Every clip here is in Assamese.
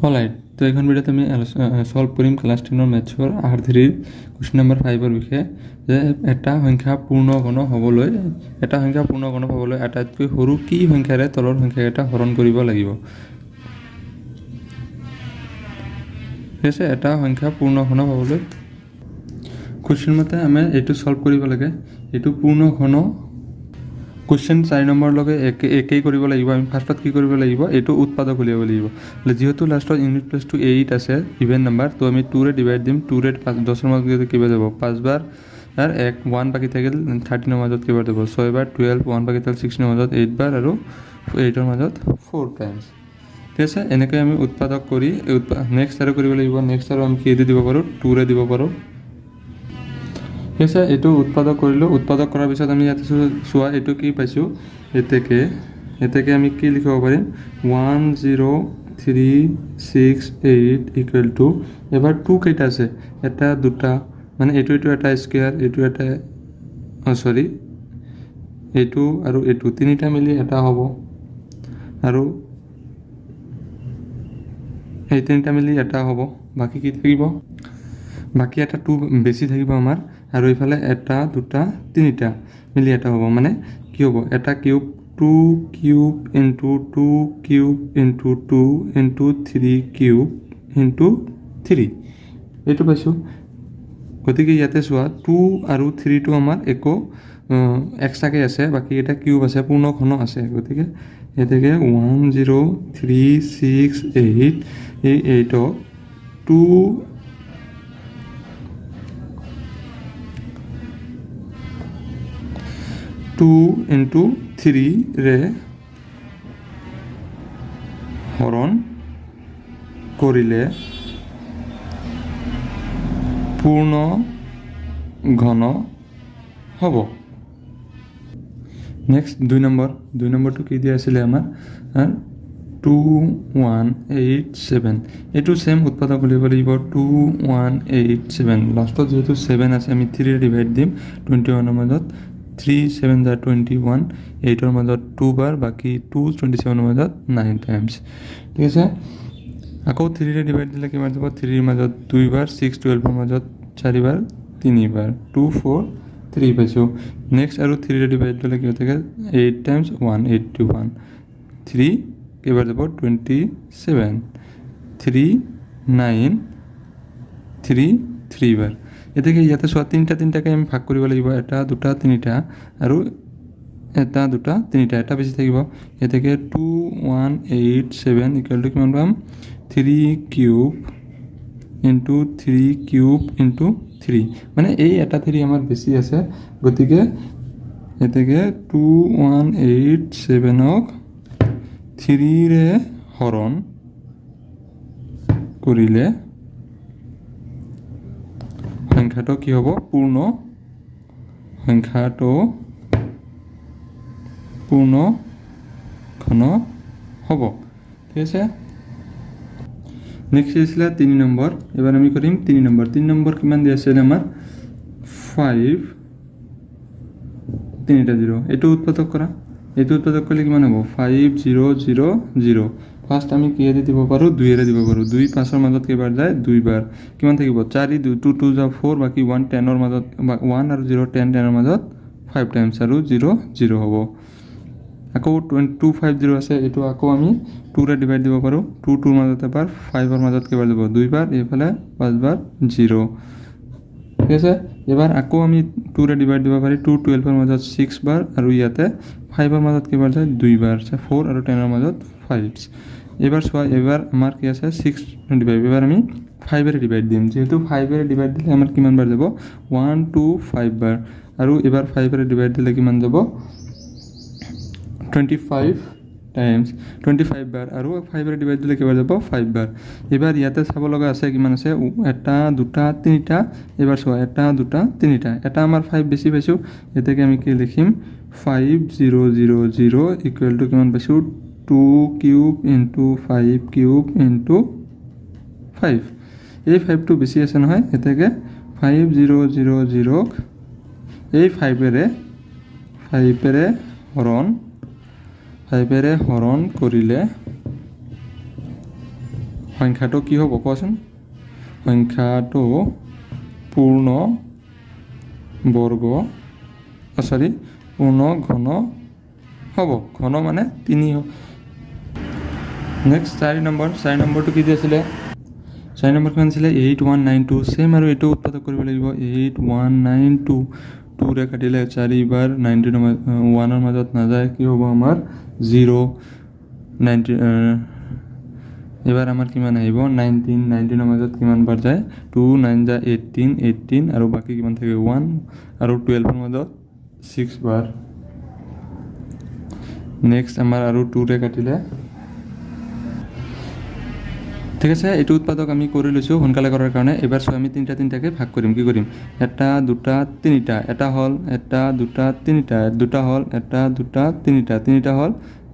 অলৰাইট, তো এইখন ভিডিঅ'ত আমি সলভ কৰিম ক্লাছ 10 মেথছৰ R3 কুৱেশ্যন নম্বৰ 5 বিষয়ে যে এটা সংখ্যা পূৰ্ণঘন হ'বলৈ আটাইতকৈ সৰু কি সংখ্যাৰে তলৰ সংখ্যাকেইটা হৰণ কৰিব লাগিব। ঠিক আছে, এটা সংখ্যা পূৰ্ণঘন হ'বলৈ কুৱেশ্যন মতে আমি এইটো সলভ কৰিব লাগে। এইটো পূৰ্ণঘন কুৱেশ্যন 4 নম্বৰলৈকে একেই কৰিব লাগিব। আমি ফাৰ্ষ্টত কি কৰিব লাগিব, এইটো উৎপাদক উলিয়াব লাগিব। যিহেতু লাষ্টত ইউনিট প্লেচটো 8 আছে ইভেন নাম্বাৰ, তো আমি 2ৰে ডিভাইড দিম। 2ৰে 10ৰ মাজত কেইবাৰ যাব, 5 বাৰ, আৰু 1 বাকী থাকিল 13ৰ মাজত কেইবাৰ যাব, 6 বাৰ, 12 1 বাকী থাকিল 16ৰ মাজত 8 বাৰ, আৰু 8ৰ মাজত 4 টাইমছ। ঠিক আছে, এনেকৈ আমি উৎপাদক কৰি নেক্সট আৰু কৰিব লাগিব। নেক্সট আৰু আমি কি দিব পাৰোঁ, 2ৰে দিব পাৰোঁ। ঠিক আছে, এইটো উৎপাদক কৰিলোঁ। উৎপাদক কৰাৰ পিছত আমি ইয়াতে চোৱা এইটো কি পাইছোঁ, এতেকে আমি কি লিখিব পাৰিম, 10368 ইকুৱেল টু, এবাৰ 2 কেইটা আছে, এটা দুটা, মানে এইটো এটা স্কুৱেৰ, এইটো এটা এইটো আৰু এইটো তিনিটা মিলি এটা হ'ব, আৰু এই তিনিটা মিলি এটা হ'ব। বাকী কি থাকিব, বাকী এটা 2 বেছি থাকিব আমাৰ, আৰু এইফালে এটা দুটা তিনিটা মিলি এটা হ'ব। মানে কি হ'ব, এটা cube, 2 cube into 2 cube into 2 into 3 cube into 3, এইটো পাইছোঁ। গতিকে ইয়াতে চোৱা 2 আৰু 3টো আমাৰ একো এক্সট্ৰাকৈ আছে, বাকী এটা কিউব আছে, পূৰ্ণঘন আছে। গতিকে এতেকে 10368, এই 8ক 2 ইনটু 3ৰে হৰণ কৰিলে পূৰ্ণ ঘন হ'ব। নেক্সট 2 নম্বৰটো কি দিয়া আছিলে আমাৰ, 2187, এইটো ছেম উৎপাদক উলিয়াব লাগিব। 2187, লাষ্টত যিহেতু 7 আছে আমি 3ৰে ডিভাইড দিম 21ৰ মাজত, 3 7 = 21, 8ৰ মাজত 2 বাৰ, বাকী 2 27ৰ মাজত 9 টাইমছ। ঠিক আছে, আকৌ 3ৰে ডিভাইড দিলে কিমান যাব, 3ৰ মাজত 2 বাৰ, 6 12ৰ মাজত 4 বাৰ, 3 বাৰ, 2 4 3 পাইছোঁ। নেক্সট আৰু 3ৰে ডিভাইড দিলে কি হৈ থাকে, 8 টাইমছ 181, 3 কেইবাৰ যাব, 27, 3 9 3 3 বাৰ। এতেকে ইয়াতে চোৱা তিনিটাকৈ আমি ভাগ কৰিব লাগিব, এটা দুটা তিনিটা, আৰু এটা দুটা তিনিটা, এটা বেছি থাকিব। এতেকে 2187 ইকুৱেল টু কিমান পাম, 3 কিউব ইনটু 3 কিউব ইনটু 3, মানে এই এটা 3 আমাৰ বেছি আছে। গতিকে এতেকে 2187ক 3ৰে হৰণ কৰিলে সংখ্যাটো কি হ'ব, সংখ্যাটো পূৰ্ণ ঘন হ'ব। ঠিক আছে, নেক্সট আছিলে 3 নম্বৰ। এবাৰ আমি কৰিম 3 নম্বৰ। 3 নম্বৰ কিমান দিয়া আছিলে আমাৰ, 5 3টা 0, এইটো উৎপাদক কৰা। এইটো উৎপাদক কৰিলে কিমান হ'ব, 5000। ফাৰ্ষ্ট আমি কিহেৰে দিব পাৰোঁ, 2ৰে দিব পাৰোঁ। 2 5ৰ মাজত কেইবাৰ যায়, 2 বাৰ, কিমান থাকিব, 4 2 2 = 4, বাকী 1 10ৰ মাজত, 1 আৰু 0 10ৰ মাজত 5 টাইমছ, আৰু 0 0 হ'ব। আকৌ 250 আছে, এইটো আকৌ আমি 2ৰে ডিভাইড দিব পাৰোঁ। 2 2ৰ মাজত এবাৰ, 5ৰ মাজত কেইবাৰ যাব, 2 বাৰ, এইফালে 5 বাৰ 0। ঠিক আছে, এবাৰ আকৌ আমি 2ৰে ডিভাইড দিব পাৰি। 2 12ৰ মাজত 6 বাৰ, আৰু ইয়াতে 5ৰ মাজত কেইবাৰ যায়, 2 বাৰ, 4 আৰু 10ৰ মাজত 5। এবাৰ চোৱা, এবাৰ আমাৰ কি আছে 625, এবাৰ আমি 5ৰে ডিভাইড দিম। যিহেতু 5ৰে ডিভাইড দিলে আমাৰ কিমান বাৰ যাব, 1 2 5 বাৰ, আৰু এবাৰ 5ৰে ডিভাইড দিলে কিমান যাব, 25 টাইমছ, 25 বাৰ, আৰু 5ৰে ডিভাইড দিলে কেইবাৰ যাব, 5 বাৰ। এবাৰ ইয়াতে চাব লগা আছে কিমান আছে, এটা দুটা তিনিটা। এবাৰ চোৱা, এটা দুটা তিনিটা, এটা আমাৰ 5 বেছি পাইছোঁ। এতেকে আমি কি লিখিম, 5000 ইকুৱেল টু কিমান পাইছোঁ, 2 কিউব ইনটু 5 কিউব ইনটু 5। এই 5টো বেছি আছে নহয়, এতেকে 5000ক এই 5ৰে হৰণ কৰিলে সংখ্যাটো কি হ'ব কোৱাচোন সংখ্যাটো পূৰ্ণ বৰ্গ পূৰ্ণ ঘন হ'ব ঘন মানে 3 হ'ব নেক্সট 4 নম্বৰটো কি দিছিলে 4 নম্বৰ কিমান আছিলে 8192 সেম আৰু এটো উৎপাদক কৰিব লাগিব 8192 2 ৰে কাটিলে 4 বাৰ 90 1 ৰ মাজত না যায় কি হ'ব আমাৰ 0 90 এবাৰ আমাৰ কিমান আহিব 19 ৰ মাজত কিমান বাৰ যায় 2 9 যা 18 আৰু বাকি কিমান থাকে 1 আৰু 12 ৰ মাজত 6 বাৰ নেক্সট আমাৰ আৰু 2 ৰে কাটিলে ঠিক আছে এটো উৎপাদক আমি কৰি লৈছো সোনকালে কৰাৰ কাৰণে এবাৰ সো আমি তিনটাকে ভাগ কৰিম কি কৰিম এটা দুটা তিনিটা এটা হল এটা দুটা তিনিটা দুটা হল এটা দুটা তিনিটা তিনিটা হল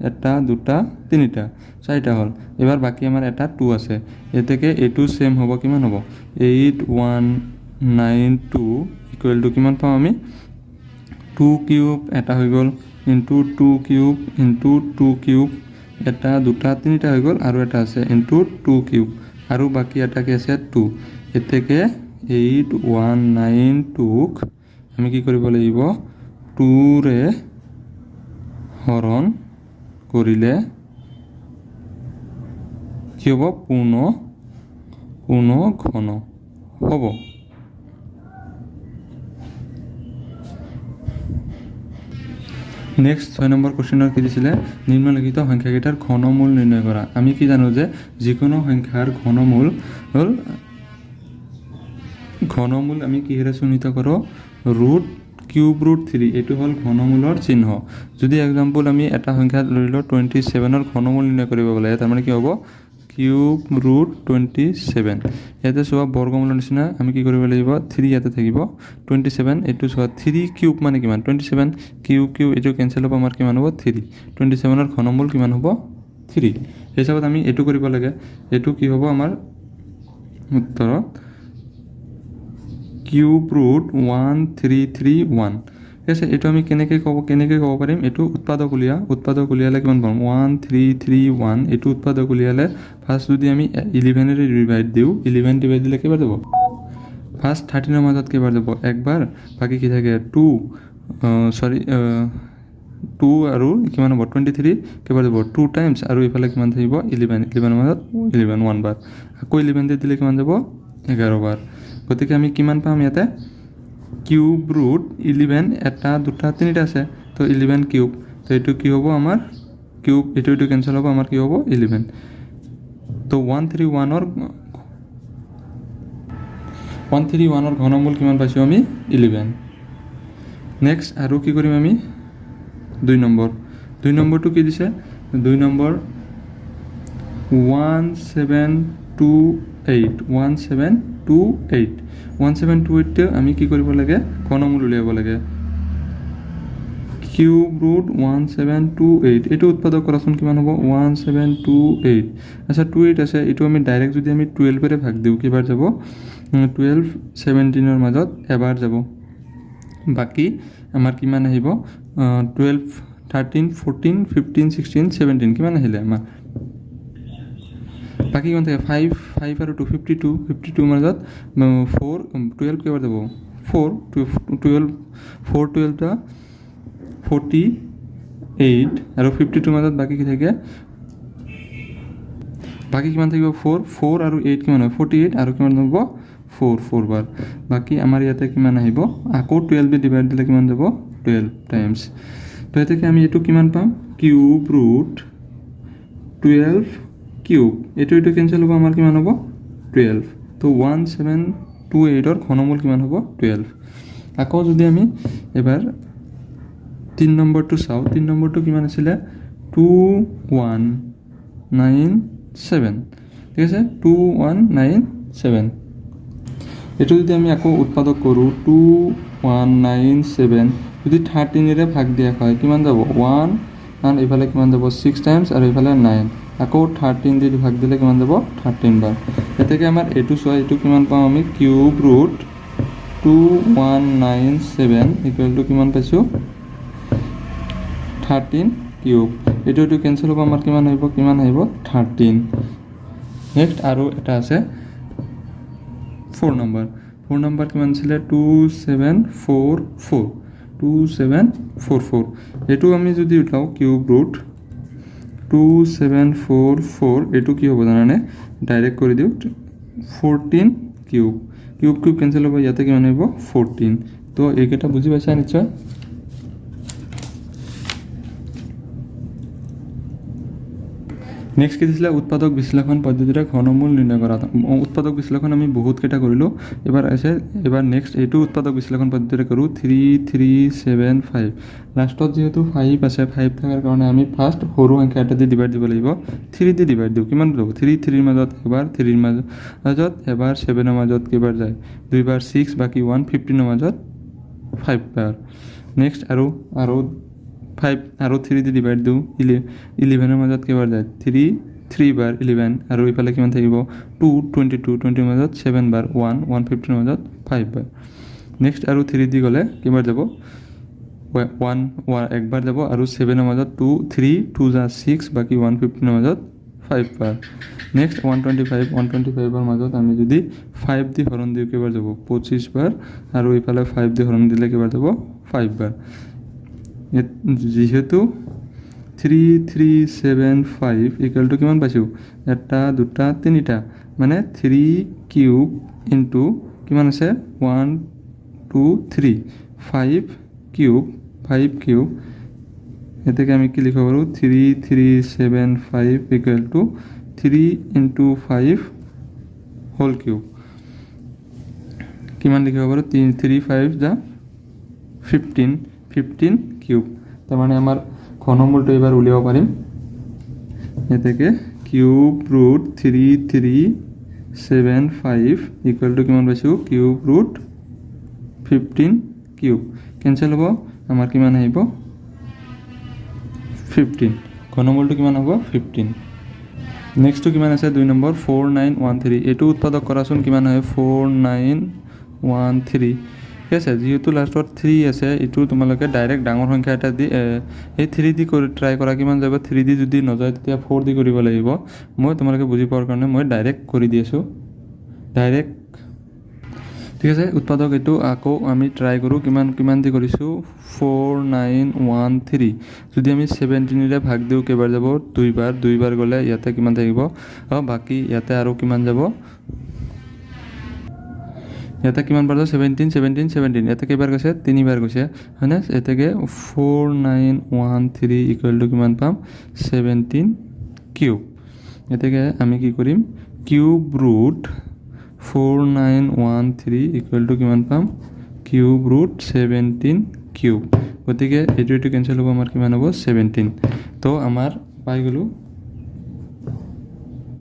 এটা দুটা তিনিটা চাৰিটা হল এবাৰ বাকি আমাৰ এটা 2 আছে এতেকে এটো সেম হ'ব কিমান হ'ব 8192 ইকুৱেল টু কিমান পাম আমি 2 কিউব এটা হৈ গল ইনটু 2 কিউব ইনটু 2 কিউব এটা দুটা তিনিটা হৈ গল আৰু এটা আছে ইনটু 2 কিউব আৰু বাকি এটা কি আছে 2 এতেকে 8192 ক আমি কি কৰিব লাগিব 2 ৰে হৰণ কৰিলে কি হ'ব পূৰ্ণ ঘন হ'ব নেক্সট 6 নম্বৰ কোশ্চেনৰ কি দিছিলে নিম্নলিখিত সংখ্যাকেইটাৰ ঘনমূল নিৰ্ণয় কৰা আমি কি জানো যে যিকোনো সংখ্যাৰ ঘনমূল আমি কিহেৰে চিহ্নিত কৰো ৰুট কিউব ৰুট 3 এটো হল ঘনমূলৰ চিহ্ন যদি एग्जांपल আমি এটা সংখ্যা লৰিলো 27 ৰ ঘনমূল নিৰ্ণয় কৰিব গলে তাৰ মানে কি হ'ব কিউব ৰুট 27 ইয়াতে সোৱা বৰ্গমূলৰ নিচিনা আমি কি কৰিব লাগিব 3 ইয়াতে থাকিব 27 এটো সোৱা 3 কিউব মানে কিমান 27 কিউব এটো কেনসেল হ'ব আমাৰ কিমান হ'ব 3 27 ৰ ঘনমূল কিমান হ'ব 3 হিচাপত আমি এটো কৰিব লাগে এটো কি হ'ব আমাৰ উত্তৰত কিউব ৰুট 1331 আছে এটো আমি কেনেকৈ ক'ব পাৰিম এটো উৎপাদক উলিয়ালে কিমান পাম 1331 এটো উৎপাদক উলিয়ালে ফাৰ্স্ট যদি আমি 11 ৰে ডিভাইড দিও 11 ডিভাইড দিলে কিমান যাব ফাৰ্স্ট 13 ৰ মাজত কিমান যাব একবাৰ বাকি কি থাকে 2 আৰু কিমান হ'ব 23 কিমান যাব 2 টাইমছ আৰু ইফালে কিমান থাকিব 11 ৰ মাজত 11 1 বাৰ আকৌ 11 দিলে কিমান যাব 11 বাৰ গতিকে আমি কিমান পাম ইয়াতে কিউব ৰুট 11 এটা দুটা তিনিটা আছে তো 11 কিউব তো এটো কি হ'ব আমাৰ কিউব এটো কেনসেল হ'ব আমাৰ কি হ'ব 11 তো 131 ৰ ঘনমূল কিমান পাইছো আমি 11 নেক্সট আৰু কি কৰিম আমি 2 নম্বৰটো কি দিছে 2 নম্বৰ 1728 আমি কি কৰিব লাগে ঘনমূল উলিয়াব লাগে কিউব ৰুট 1728 এটো উৎপাদক কৰাচোন কিমান হ'ব 1728 আচ্ছা 28 আছে এটো আমি ডাইৰেক্ট যদি আমি 12 ৰে ভাগ দিও কিবাৰ যাব 12 17 ৰ মাজত এবাৰ যাব বাকি আমাৰ কিমান আহিব 12 13 14 15 16 17 কিমান আহিলে আমাৰ বাকি কোন থাকে 5 আৰু 252 মাজত 4 12 কেবাৰ যাব 4 12 টা 48 আৰু 52 মাজত বাকি কি থাকে বাকি কিমান থাকিব 4 আৰু 8 কিমান হয় 48 আৰু কিমান হ'ব 4 বাৰ বাকি আমাৰ ইয়াতে কিমান আহিব আকৌ 12 ৰে ডিভাইড দিলে কিমান যাব 12 টাইমছ তো এতে কি আমি এটো কিমান পাম কিউব ৰুট 12 কিউব এটো কেনসেল হ'ব আমাৰ কিমান হ'ব 12 তো 1728 ৰ ঘনমূল কিমান হ'ব 12 আকৌ যদি আমি এবাৰ 3 নম্বৰটো চাও 3 নম্বৰটো কিমান আছিল 2197 ঠিক আছে 2197 এটো যদি আমি আকৌ উৎপাদক কৰো 2197 যদি 13 ৰে ভাগ দিয়া হয় কিমান যাব 1 আৰু ইফালে কিমান যাব 6 টাইমছ আৰু ইফালে 9 আকৌ 13 দি ভাগ দিলে কিমান যাব 13 বাৰ এতেকে আমাৰ এটো সোৱা এটো কিমান পাম আমি কিউব ৰুট 2197 ইকুৱেল টু কিমান পাইছো 13 কিউব এটো কেনসেল হ'ব আমাৰ কিমান আহিব 13 নেক্সট আৰু এটা আছে 4 নম্বৰ কিমান আছিলে 2744 এইটো আমি যদি উঠাওঁ কিউব ৰুট 2744 এইটো কি হ'ব জানানে ডাইৰেক্ট কৰি দিওঁ 14 কিউব কেঞ্চেল হ'ব ইয়াতে কিমান আহিব 14 তো এইকেইটা বুজি পাইছা নিশ্চয় নেক্সট কি দিছিলে উৎপাদক বিশ্লেষণ পদ্ধতিৰে ঘনমূল নিৰ্ণয় কৰা উৎপাদক বিশ্লেষণ আমি বহুত কেইটা কৰিলোঁ এবাৰ নেক্সট এইটো উৎপাদক বিশ্লেষণ পদ্ধতিৰে কৰোঁ 3375 লাষ্টত যিহেতু 5 আছে 5 থকাৰ কাৰণে আমি ফাৰ্ষ্ট সৰু সংখ্যা এটা দি ডিভাইড দিব লাগিব 3 দি ডিভাইড দিওঁ কিমান ল'ব 3 মাজত এবাৰ 3 মাজত এবাৰ 7 মাজত কেইবাৰ যায় দুইবাৰ 6 বাকি 1 15 মাজত 5 বাৰ নেক্সট আৰু 5 আৰু 3 দি ডিভাইড দিওঁ 11 মাজত কেইবাৰ যায় 3 বাৰ 11 আৰু ইফালে কিমান থাকিব 2 20 মাজত 7 বাৰ 1 15 মাজত 5 বাৰ নেক্সট আৰু 3 দি গ'লে কেইবাৰ যাব 1 একবাৰ যাব আৰু 7 মাজত 2 যা 6 বাকি 115 মাজত 5 বাৰ নেক্সট 125 মাজত আমি যদি 5 দি হৰণ দিওঁ কেইবাৰ যাব 25 বাৰ আৰু ইফালে 5 দি হৰণ দিলে কেইবাৰ যাব 5 বাৰ যিহেতু 3375 ইকুৱেল টু কিমান পাইছোঁ এটা দুটা তিনিটা মানে 3 কিউব ইনটু কিমান আছে 1 2 3 5 কিউব এতেকে আমি কি লিখিব পাৰোঁ 3375 equal to 3 into 5 whole cube কিমান লিখিব পাৰোঁ 3 5 যা 15 কিউব তাৰমানে আমাৰ ঘনমূলটো এবাৰ উলিয়াব পাৰিম এতেকে কিউব ৰুট 3375 ইকুৱেল টু কিমান পাইছোঁ কিউব ৰুট 15 কিউব কেঞ্চেল হ'ব আমাৰ কিমান আহিব 15 ঘনমূলটো কিমান হ'ব 15 নেক্সটটো কিমান আছে 2 নম্বৰ 4913 এইটো উৎপাদক কৰাচোন কিমান হয় 4913 ঠিক আছে যেহেতু লাষ্টত 3 আছে এইটো তোমালোকে ডাইৰেক্ট ডাঙৰ সংখ্যা এটা দি এই 3 দি কৰি ট্ৰাই কৰা কিমান যাব 3 দি যদি নযায় তেতিয়া 4 দি কৰিব লাগিব মই তোমালোকে বুজি পোৱাৰ কাৰণে মই ডাইৰেক্ট কৰি দি আছোঁ ডাইৰেক্ট ঠিক আছে উৎপাদক এইটো আকৌ আমি ট্ৰাই কৰোঁ কিমান দি কৰিছোঁ 4913 যদি আমি 17ৰে ভাগ দিওঁ কেইবাৰ যাব দুইবাৰ গ'লে ইয়াতে কিমান থাকিব বাকী ইয়াতে আৰু কিমান যাব ইয়াতে কিমান বাৰ 17 ইয়াতে কেইবাৰ গৈছে 3 বাৰ গৈছে হয়নে এতেকে 4913 ইকুৱেল টু কিমান পাম 17 কিউব এতেকে আমি কি কৰিম কিউব ৰুট 4913 ইকুৱেল টু কিমান পাম কিউব ৰুট 17 কিউব গতিকে এইটো কেঞ্চেল হ'ব আমাৰ কিমান হ'ব 17 তো আমাৰ পাই গ'লোঁ